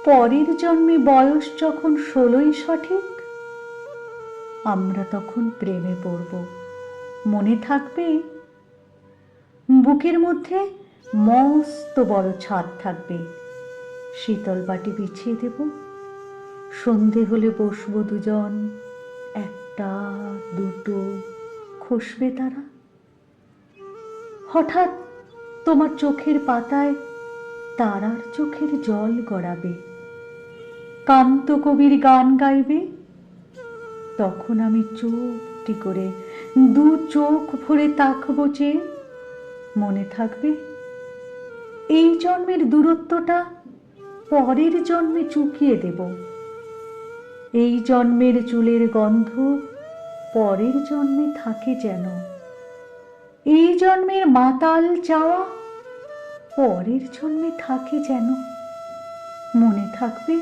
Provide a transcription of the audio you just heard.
পরের জন্মে বয়স যখন 16ই সঠিক, আমরা তখন প্রেমে পড়ব। মনে থাকবে? বুকের মধ্যে মস্ত বড় ছাদ থাকবে, শীতল বাটি বিছিয়ে দেব, সন্ধে হলে বসবো দুজন, একটা দুটো খসবে তারা। হঠাৎ তোমার চোখের পাতায় তারার চোখের জল গড়াবে, কান্ত কবির গান গাইবে। তখন আমি চুপটি করে দু চোখ ভরে তাকবো যে। মনে থাকবে? এই জন্মের দূরত্বটা পরের জন্মে চুকিয়ে দেব। এই জন্মের চুলের গন্ধ পরের জন্মে থাকে যেন। এই জন্মের মাতাল চাওয়া পরের জন্মে থাকে যেন। মনে থাকবে?